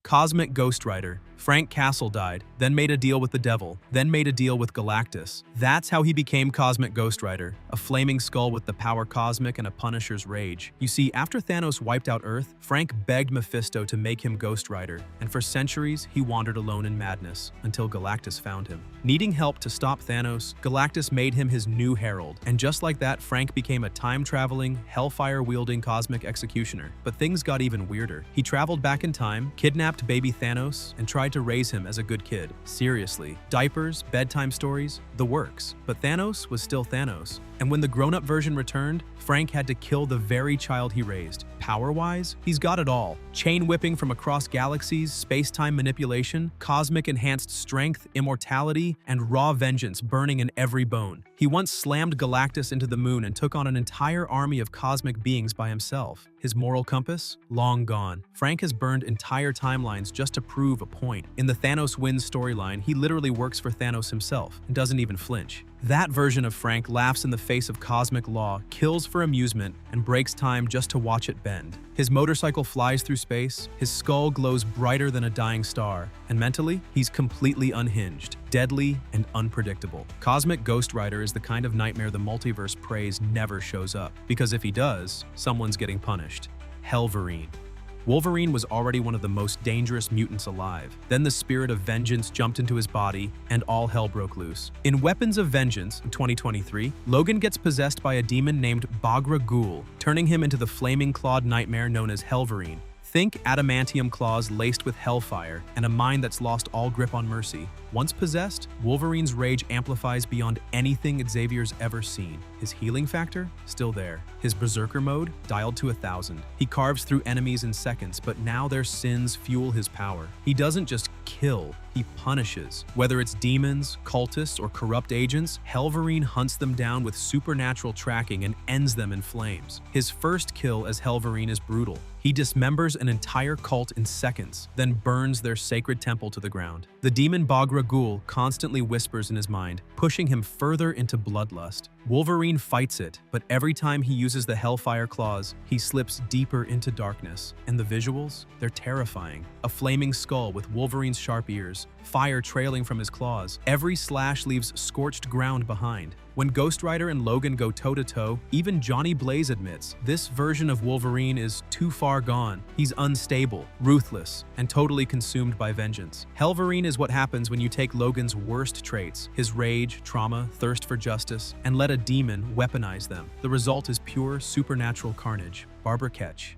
Cosmic Ghost Rider. Frank Castle died, then made a deal with the devil, then made a deal with Galactus. That's how he became Cosmic Ghost Rider, a flaming skull with the power cosmic and a Punisher's rage. You see, after Thanos wiped out Earth, Frank begged Mephisto to make him Ghost Rider, and for centuries he wandered alone in madness, until Galactus found him. Needing help to stop Thanos, Galactus made him his new herald, and just like that, Frank became a time-traveling, hellfire-wielding cosmic executioner. But things got even weirder. He traveled back in time, kidnapped baby Thanos, and tried to raise him as a good kid. Seriously. Diapers, bedtime stories, the works. But Thanos was still Thanos. And when the grown-up version returned, Frank had to kill the very child he raised. Power-wise, he's got it all. Chain whipping from across galaxies, space-time manipulation, cosmic enhanced strength, immortality, and raw vengeance burning in every bone. He once slammed Galactus into the moon and took on an entire army of cosmic beings by himself. His moral compass? Long gone. Frank has burned entire timelines just to prove a point. In the Thanos wins storyline, he literally works for Thanos himself and doesn't even flinch. That version of Frank laughs in the face of cosmic law, kills for amusement, and breaks time just to watch it bend. His motorcycle flies through space, his skull glows brighter than a dying star, and mentally, he's completely unhinged, deadly, and unpredictable. Cosmic Ghost Rider is the kind of nightmare the multiverse prays never shows up, because if he does, someone's getting punished. Hellverine. Wolverine was already one of the most dangerous mutants alive. Then the spirit of vengeance jumped into his body, and all hell broke loose. In Weapons of Vengeance, in 2023, Logan gets possessed by a demon named Bagra Ghul, turning him into the flaming clawed nightmare known as Hellverine. Think adamantium claws laced with hellfire, and a mind that's lost all grip on mercy. Once possessed, Wolverine's rage amplifies beyond anything Xavier's ever seen. His healing factor? Still there. His berserker mode? Dialed to 1,000. He carves through enemies in seconds, but now their sins fuel his power. He doesn't just kill, he punishes. Whether it's demons, cultists, or corrupt agents, Hellverine hunts them down with supernatural tracking and ends them in flames. His first kill as Hellverine is brutal. He dismembers an entire cult in seconds, then burns their sacred temple to the ground. The demon Bagra Ghul constantly whispers in his mind, pushing him further into bloodlust. Wolverine fights it, but every time he uses the Hellfire Claws, he slips deeper into darkness. And the visuals? They're terrifying. A flaming skull with Wolverine's sharp ears, fire trailing from his claws. Every slash leaves scorched ground behind. When Ghost Rider and Logan go toe-to-toe, even Johnny Blaze admits this version of Wolverine is too far gone. He's unstable, ruthless, and totally consumed by vengeance. Hellverine is what happens when you take Logan's worst traits, his rage, trauma, thirst for justice, and let a demon weaponize them. The result is pure supernatural carnage. Barbara Ketch.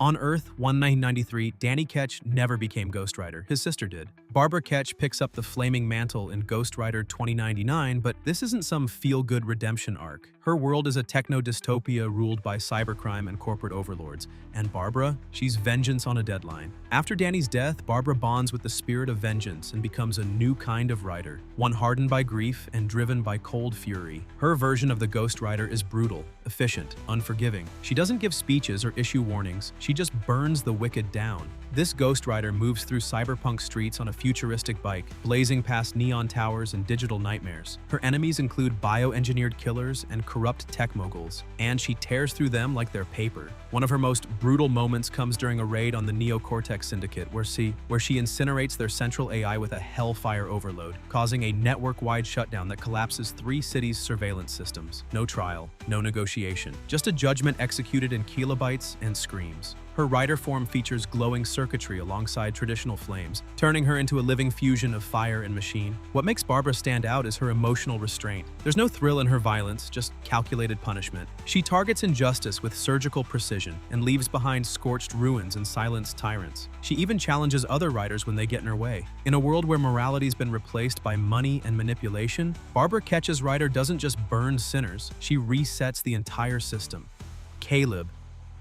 On Earth 1993, Danny Ketch never became Ghost Rider. His sister did. Barbara Ketch picks up the flaming mantle in Ghost Rider 2099, but this isn't some feel-good redemption arc. Her world is a techno-dystopia ruled by cybercrime and corporate overlords. And Barbara? She's vengeance on a deadline. After Danny's death, Barbara bonds with the spirit of vengeance and becomes a new kind of rider, one hardened by grief and driven by cold fury. Her version of the Ghost Rider is brutal, efficient, unforgiving. She doesn't give speeches or issue warnings, she just burns the wicked down. This Ghost Rider moves through cyberpunk streets on a futuristic bike, blazing past neon towers and digital nightmares. Her enemies include bioengineered killers and corrupt tech moguls, and she tears through them like they're paper. One of her most brutal moments comes during a raid on the Neo-Cortex Syndicate, where she incinerates their central AI with a hellfire overload, causing a network-wide shutdown that collapses 3 cities' surveillance systems. No trial, no negotiation, just a judgment executed in kilobytes and screams. Her rider form features glowing circuitry alongside traditional flames, turning her into a living fusion of fire and machine. What makes Barbara stand out is her emotional restraint. There's no thrill in her violence, just calculated punishment. She targets injustice with surgical precision and leaves behind scorched ruins and silenced tyrants. She even challenges other riders when they get in her way. In a world where morality's been replaced by money and manipulation, Barbara Ketch's rider doesn't just burn sinners, she resets the entire system. Caleb.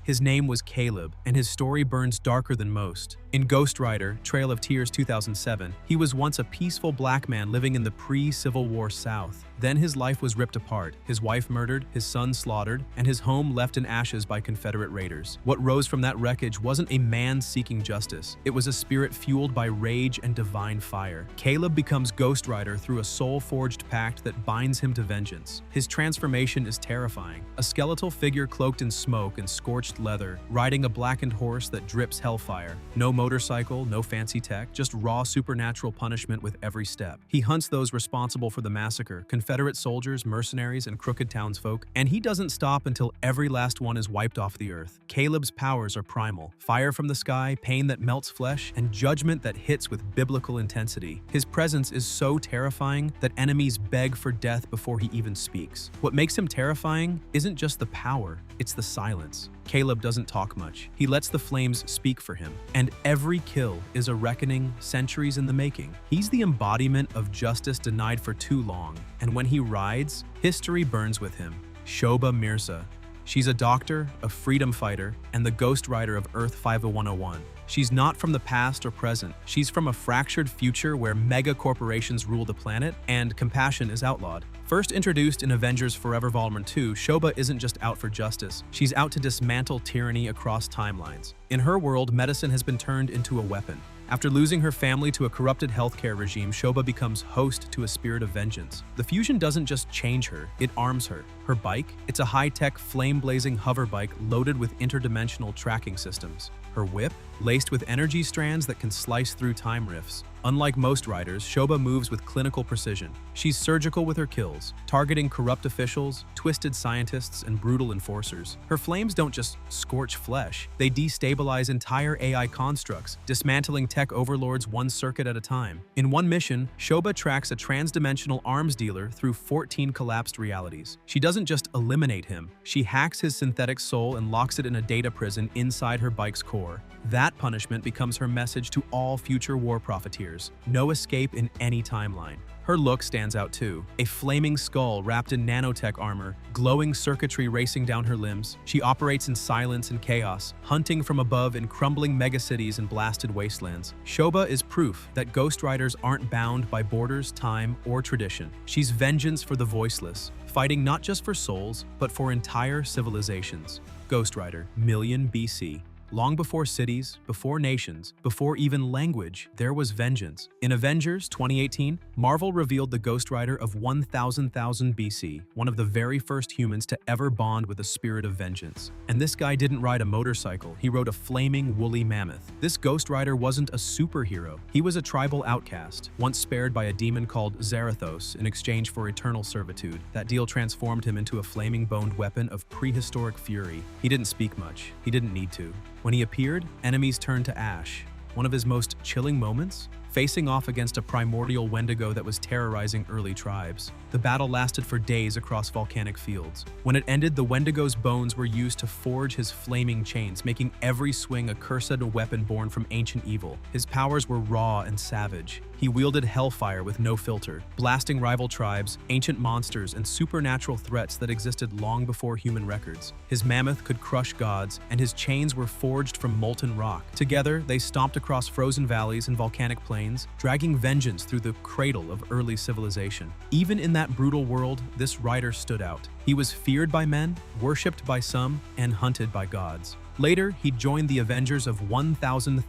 His name was Caleb, and his story burns darker than most. In Ghost Rider, Trail of Tears 2007, he was once a peaceful black man living in the pre-Civil War South. Then his life was ripped apart, his wife murdered, his son slaughtered, and his home left in ashes by Confederate raiders. What rose from that wreckage wasn't a man seeking justice. It was a spirit fueled by rage and divine fire. Caleb becomes Ghost Rider through a soul-forged pact that binds him to vengeance. His transformation is terrifying. A skeletal figure cloaked in smoke and scorched leather, riding a blackened horse that drips hellfire. No motorcycle, no fancy tech, just raw supernatural punishment with every step. He hunts those responsible for the massacre, Confederate soldiers, mercenaries, and crooked townsfolk, and he doesn't stop until every last one is wiped off the earth. Caleb's powers are primal: fire from the sky, pain that melts flesh, and judgment that hits with biblical intensity. His presence is so terrifying that enemies beg for death before he even speaks. What makes him terrifying isn't just the power, it's the silence. Caleb doesn't talk much. He lets the flames speak for him. And every kill is a reckoning centuries in the making. He's the embodiment of justice denied for too long. And when he rides, history burns with him. Shoba Mirza. She's a doctor, a freedom fighter, and the Ghost Rider of Earth 50101. She's not from the past or present. She's from a fractured future where mega corporations rule the planet and compassion is outlawed. First introduced in Avengers Forever Volume 2, Shoba isn't just out for justice. She's out to dismantle tyranny across timelines. In her world, medicine has been turned into a weapon. After losing her family to a corrupted healthcare regime, Shoba becomes host to a spirit of vengeance. The fusion doesn't just change her, it arms her. Her bike? It's a high-tech, flame-blazing hover bike loaded with interdimensional tracking systems. Her whip? Laced with energy strands that can slice through time rifts. Unlike most riders, Shoba moves with clinical precision. She's surgical with her kills, targeting corrupt officials, twisted scientists, and brutal enforcers. Her flames don't just scorch flesh, they destabilize entire AI constructs, dismantling tech overlords one circuit at a time. In one mission, Shoba tracks a transdimensional arms dealer through 14 collapsed realities. She doesn't just eliminate him, she hacks his synthetic soul and locks it in a data prison inside her bike's core. That punishment becomes her message to all future war profiteers. No escape in any timeline. Her look stands out too. A flaming skull wrapped in nanotech armor, glowing circuitry racing down her limbs. She operates in silence and chaos, hunting from above in crumbling megacities and blasted wastelands. Shoba is proof that Ghost Riders aren't bound by borders, time, or tradition. She's vengeance for the voiceless, fighting not just for souls, but for entire civilizations. Ghost Rider, million BC. Long before cities, before nations, before even language, there was vengeance. In Avengers 2018, Marvel revealed the Ghost Rider of 1000 BC, one of the very first humans to ever bond with a spirit of vengeance. And this guy didn't ride a motorcycle, he rode a flaming woolly mammoth. This Ghost Rider wasn't a superhero, he was a tribal outcast, once spared by a demon called Zarithos in exchange for eternal servitude. That deal transformed him into a flaming boned weapon of prehistoric fury. He didn't speak much, he didn't need to. When he appeared, enemies turned to ash. One of his most chilling moments? Facing off against a primordial Wendigo that was terrorizing early tribes. The battle lasted for days across volcanic fields. When it ended, the Wendigo's bones were used to forge his flaming chains, making every swing a cursed weapon born from ancient evil. His powers were raw and savage. He wielded hellfire with no filter, blasting rival tribes, ancient monsters, and supernatural threats that existed long before human records. His mammoth could crush gods, and his chains were forged from molten rock. Together, they stomped across frozen valleys and volcanic plains, dragging vengeance through the cradle of early civilization. Even in that brutal world, this rider stood out. He was feared by men, worshipped by some, and hunted by gods. Later, he joined the Avengers of 1000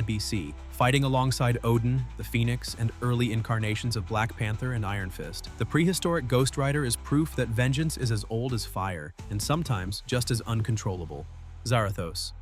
BC, fighting alongside Odin, the Phoenix, and early incarnations of Black Panther and Iron Fist. The prehistoric Ghost Rider is proof that vengeance is as old as fire, and sometimes just as uncontrollable. Zarithos.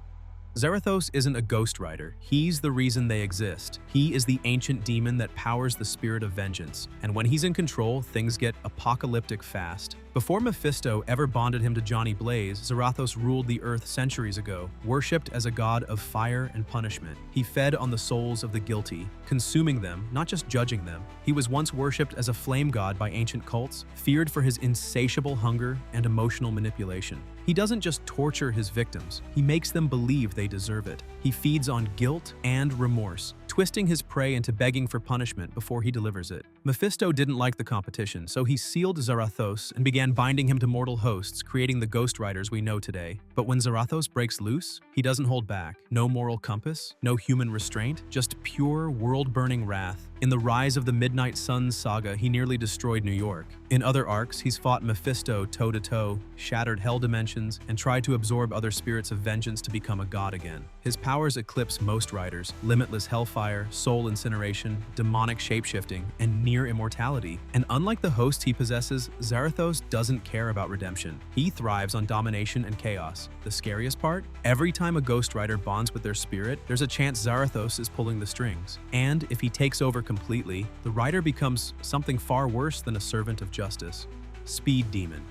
Zarithos isn't a Ghost Rider, he's the reason they exist. He is the ancient demon that powers the spirit of vengeance, and when he's in control, things get apocalyptic fast. Before Mephisto ever bonded him to Johnny Blaze, Zarithos ruled the earth centuries ago, worshipped as a god of fire and punishment. He fed on the souls of the guilty, consuming them, not just judging them. He was once worshipped as a flame god by ancient cults, feared for his insatiable hunger and emotional manipulation. He doesn't just torture his victims, he makes them believe they deserve it. He feeds on guilt and remorse, twisting his prey into begging for punishment before he delivers it. Mephisto didn't like the competition, so he sealed Zarithos and began binding him to mortal hosts, creating the Ghost Riders we know today. But when Zarithos breaks loose, he doesn't hold back. No moral compass, no human restraint, just pure, world-burning wrath. In the Rise of the Midnight Suns saga, he nearly destroyed New York. In other arcs, he's fought Mephisto toe-to-toe, shattered hell dimensions, and tried to absorb other spirits of vengeance to become a god again. His powers eclipse most riders: limitless hellfire, soul incineration, demonic shapeshifting, and near immortality. And unlike the host he possesses, Zarithos doesn't care about redemption. He thrives on domination and chaos. The scariest part? Every time a Ghost Rider bonds with their spirit, there's a chance Zarithos is pulling the strings. And if he takes over completely, the rider becomes something far worse than a servant of justice. Speed Demon.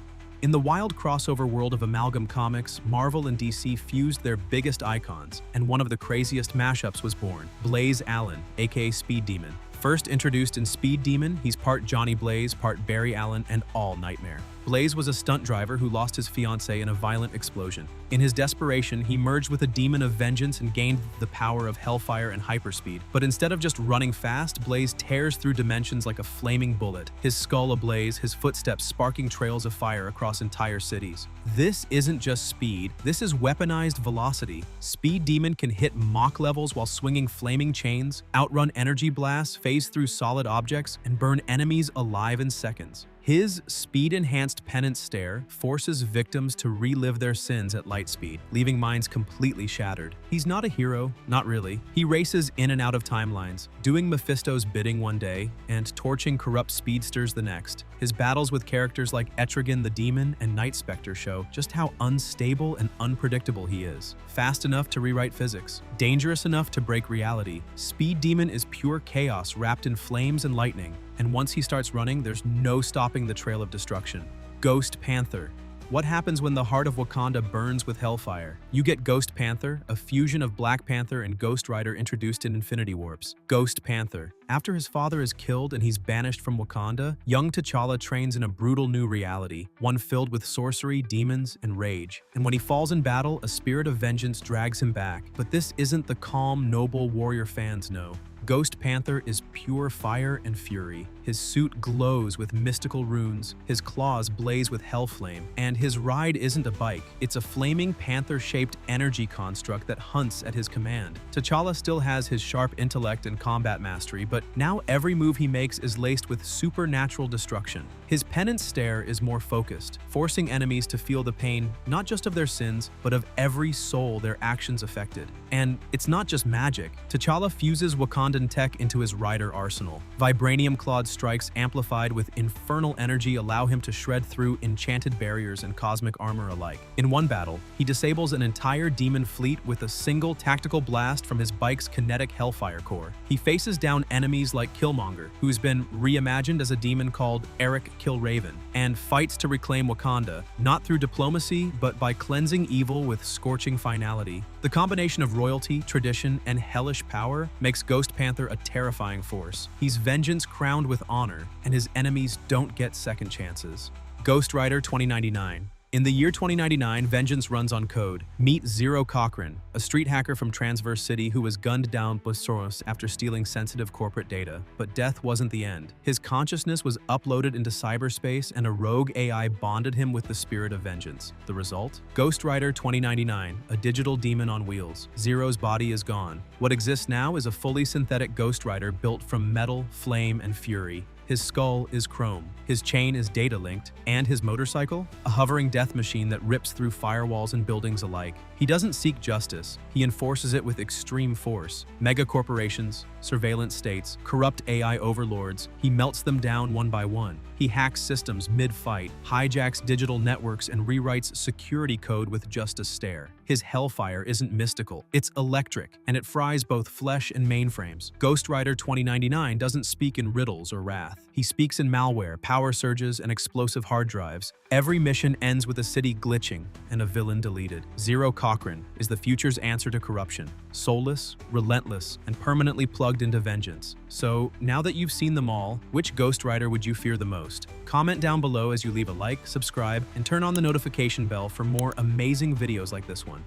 In the wild crossover world of Amalgam Comics, Marvel and DC fused their biggest icons, and one of the craziest mashups was born. Blaze Allen, aka Speed Demon. First introduced in Speed Demon, he's part Johnny Blaze, part Barry Allen, and all Nightmare. Blaze was a stunt driver who lost his fiancée in a violent explosion. In his desperation, he merged with a demon of vengeance and gained the power of hellfire and hyperspeed. But instead of just running fast, Blaze tears through dimensions like a flaming bullet, his skull ablaze, his footsteps sparking trails of fire across entire cities. This isn't just speed, this is weaponized velocity. Speed Demon can hit Mach levels while swinging flaming chains, outrun energy blasts, phase through solid objects, and burn enemies alive in seconds. His speed-enhanced penance stare forces victims to relive their sins at light speed, leaving minds completely shattered. He's not a hero, not really. He races in and out of timelines, doing Mephisto's bidding one day and torching corrupt speedsters the next. His battles with characters like Etrigan the Demon and Night Spectre show just how unstable and unpredictable he is. Fast enough to rewrite physics, dangerous enough to break reality. Speed Demon is pure chaos wrapped in flames and lightning. And once he starts running, there's no stopping the trail of destruction. Ghost Panther. What happens when the heart of Wakanda burns with hellfire? You get Ghost Panther, a fusion of Black Panther and Ghost Rider introduced in Infinity Warps. Ghost Panther. After his father is killed and he's banished from Wakanda, young T'Challa trains in a brutal new reality, one filled with sorcery, demons, and rage. And when he falls in battle, a spirit of vengeance drags him back. But this isn't the calm, noble warrior fans know. Ghost Panther is pure fire and fury. His suit glows with mystical runes, his claws blaze with hellflame, and his ride isn't a bike, it's a flaming panther-shaped energy construct that hunts at his command. T'Challa still has his sharp intellect and combat mastery, but now every move he makes is laced with supernatural destruction. His penance stare is more focused, forcing enemies to feel the pain not just of their sins, but of every soul their actions affected. And it's not just magic. T'Challa fuses Wakandan tech into his rider arsenal. Vibranium-clawed strikes amplified with infernal energy allow him to shred through enchanted barriers and cosmic armor alike. In one battle, he disables an entire demon fleet with a single tactical blast from his bike's kinetic hellfire core. He faces down enemies like Killmonger, who's been reimagined as a demon called Eric Killraven, and fights to reclaim Wakanda, not through diplomacy, but by cleansing evil with scorching finality. The combination of royalty, tradition, and hellish power makes Ghost Panther a terrifying force. He's vengeance crowned with honor, and his enemies don't get second chances. Ghost Rider 2099. In the year 2099, vengeance runs on code. Meet Zero Cochran, a street hacker from Transverse City who was gunned down by Soros after stealing sensitive corporate data. But death wasn't the end. His consciousness was uploaded into cyberspace and a rogue AI bonded him with the spirit of vengeance. The result? Ghost Rider 2099, a digital demon on wheels. Zero's body is gone. What exists now is a fully synthetic Ghost Rider built from metal, flame, and fury. His skull is chrome, his chain is data-linked, and his motorcycle? A hovering death machine that rips through firewalls and buildings alike. He doesn't seek justice, he enforces it with extreme force. Mega corporations, surveillance states, corrupt AI overlords, he melts them down one by one. He hacks systems mid-fight, hijacks digital networks, and rewrites security code with just a stare. His hellfire isn't mystical, it's electric, and it fries both flesh and mainframes. Ghost Rider 2099 doesn't speak in riddles or wrath. He speaks in malware, power surges, and explosive hard drives. Every mission ends with a city glitching and a villain deleted. Zero Cochran is the future's answer to corruption. Soulless, relentless, and permanently plugged into vengeance. So, now that you've seen them all, which Ghost Rider would you fear the most? Comment down below as you leave a like, subscribe, and turn on the notification bell for more amazing videos like this one.